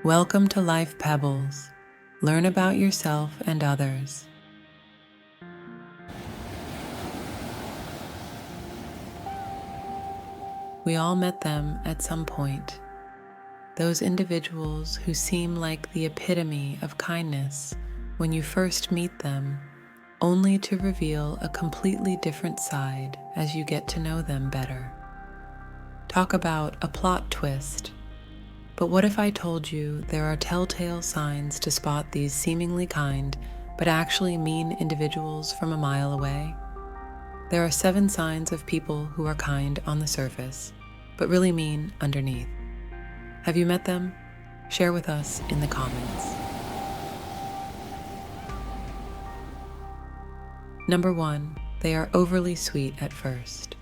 Welcome to Life Pebbles. Learn about yourself and others. We all met them at some point. Those individuals who seem like the epitome of kindness when you first meet them, only to reveal a completely different side as you get to know them better. Talk about a plot twist. But what if I told you there are telltale signs to spot these seemingly kind but actually mean individuals from a mile away? There are 7 signs of people who are kind on the surface, but really mean underneath. Have you met them? Share with us in the comments. Number 1, they are overly sweet at first.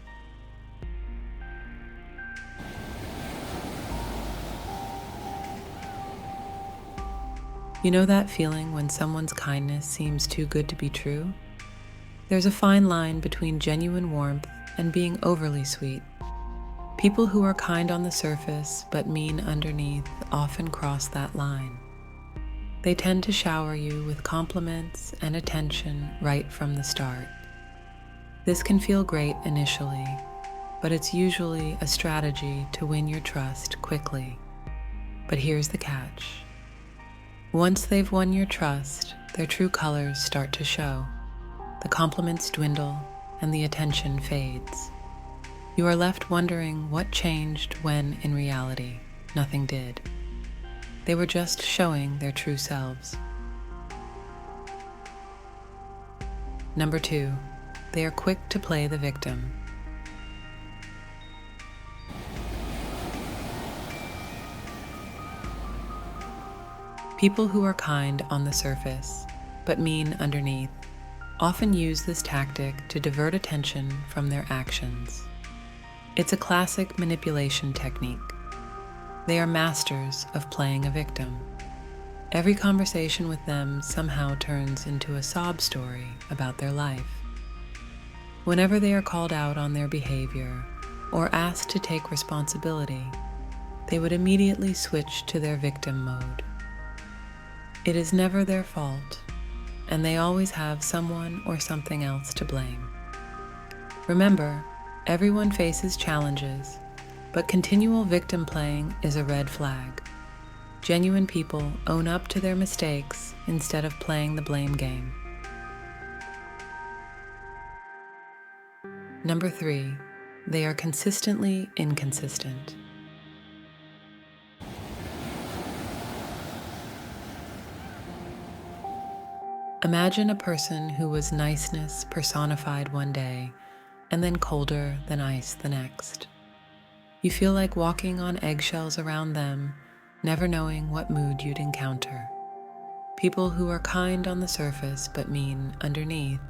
You know that feeling when someone's kindness seems too good to be true? There's a fine line between genuine warmth and being overly sweet. People who are kind on the surface but mean underneath often cross that line. They tend to shower you with compliments and attention right from the start. This can feel great initially, but it's usually a strategy to win your trust quickly. But here's the catch. Once they've won your trust, their true colors start to show. The compliments dwindle and the attention fades. You are left wondering what changed when, in reality, nothing did. They were just showing their true selves. Number 2, they are quick to play the victim. People who are kind on the surface, but mean underneath, often use this tactic to divert attention from their actions. It's a classic manipulation technique. They are masters of playing a victim. Every conversation with them somehow turns into a sob story about their life. Whenever they are called out on their behavior or asked to take responsibility, they would immediately switch to their victim mode. It is never their fault, and they always have someone or something else to blame. Remember, everyone faces challenges, but continual victim playing is a red flag. Genuine people own up to their mistakes instead of playing the blame game. Number 3, they are consistently inconsistent. Imagine a person who was niceness personified one day and then colder than ice the next. You feel like walking on eggshells around them, never knowing what mood you'd encounter. People who are kind on the surface but mean underneath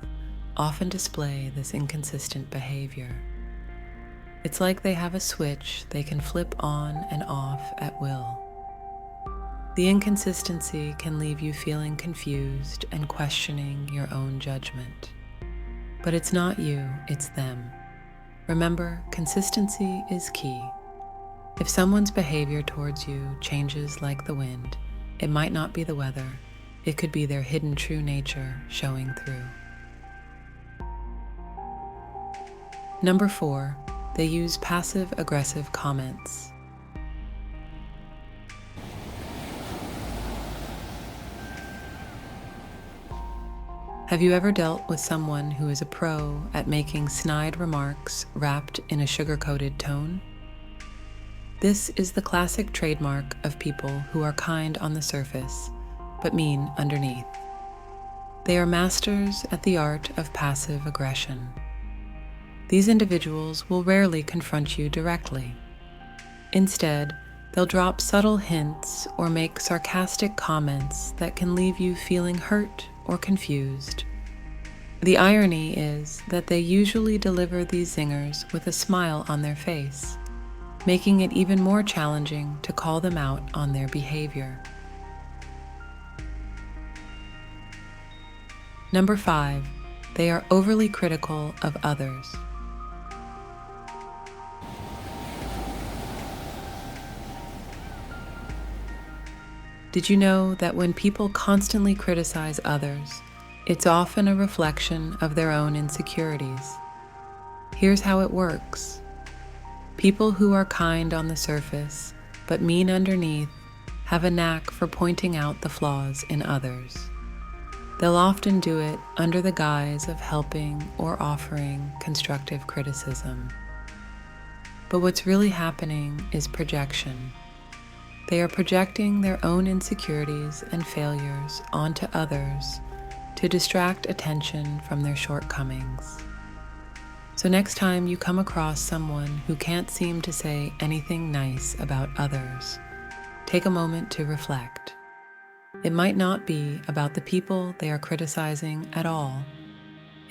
often display this inconsistent behavior. It's like they have a switch they can flip on and off at will. The inconsistency can leave you feeling confused and questioning your own judgment. But it's not you, it's them. Remember, consistency is key. If someone's behavior towards you changes like the wind, it might not be the weather, it could be their hidden true nature showing through. Number 4, they use passive-aggressive comments. Have you ever dealt with someone who is a pro at making snide remarks wrapped in a sugar-coated tone? This is the classic trademark of people who are kind on the surface, but mean underneath. They are masters at the art of passive aggression. These individuals will rarely confront you directly. Instead, they'll drop subtle hints or make sarcastic comments that can leave you feeling hurt or confused. The irony is that they usually deliver these zingers with a smile on their face, making it even more challenging to call them out on their behavior. Number 5, they are overly critical of others. Did you know that when people constantly criticize others, it's often a reflection of their own insecurities? Here's how it works. People who are kind on the surface but mean underneath have a knack for pointing out the flaws in others. They'll often do it under the guise of helping or offering constructive criticism. But what's really happening is projection. They are projecting their own insecurities and failures onto others to distract attention from their shortcomings. So next time you come across someone who can't seem to say anything nice about others, take a moment to reflect. It might not be about the people they are criticizing at all.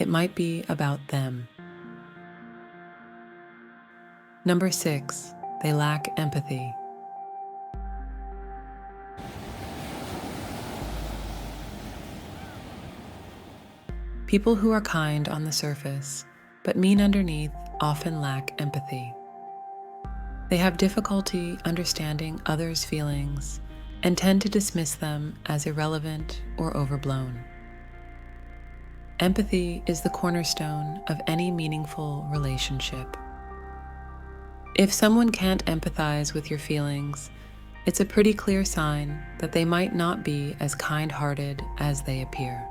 It might be about them. Number 6, they lack empathy. People who are kind on the surface but mean underneath often lack empathy. They have difficulty understanding others' feelings and tend to dismiss them as irrelevant or overblown. Empathy is the cornerstone of any meaningful relationship. If someone can't empathize with your feelings, it's a pretty clear sign that they might not be as kind-hearted as they appear.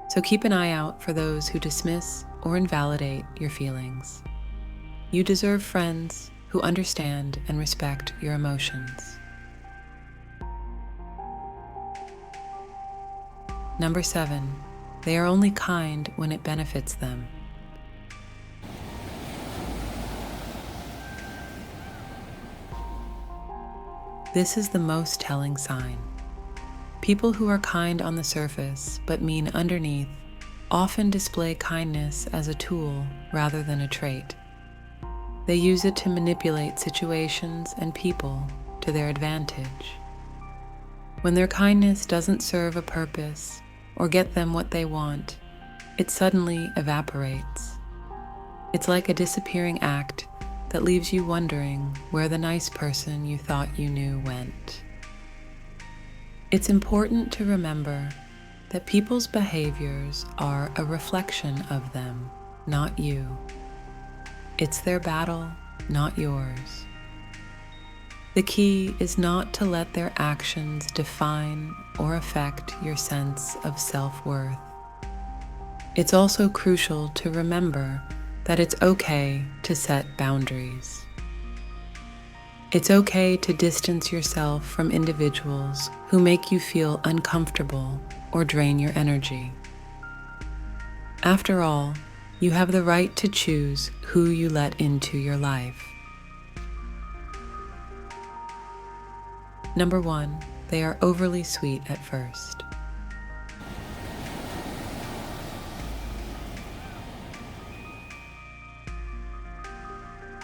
So keep an eye out for those who dismiss or invalidate your feelings. You deserve friends who understand and respect your emotions. Number 7, they are only kind when it benefits them. This is the most telling sign. People who are kind on the surface but mean underneath often display kindness as a tool rather than a trait. They use it to manipulate situations and people to their advantage. When their kindness doesn't serve a purpose or get them what they want, it suddenly evaporates. It's like a disappearing act that leaves you wondering where the nice person you thought you knew went. It's important to remember that people's behaviors are a reflection of them, not you. It's their battle, not yours. The key is not to let their actions define or affect your sense of self-worth. It's also crucial to remember that it's okay to set boundaries. It's okay to distance yourself from individuals who make you feel uncomfortable or drain your energy. After all, you have the right to choose who you let into your life. Number 1, they are overly sweet at first.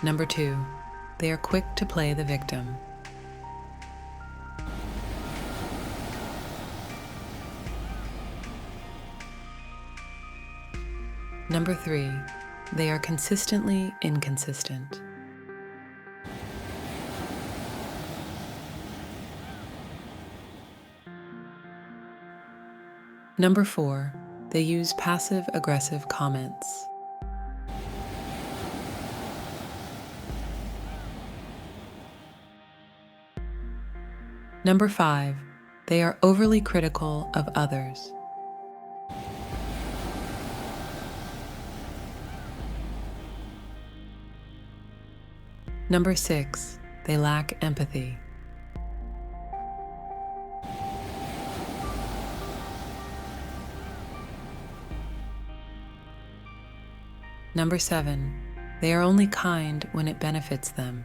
Number 2, they are quick to play the victim. Number 3, they are consistently inconsistent. Number 4, they use passive-aggressive comments. Number 5, they are overly critical of others. Number 6, they lack empathy. Number 7, they are only kind when it benefits them.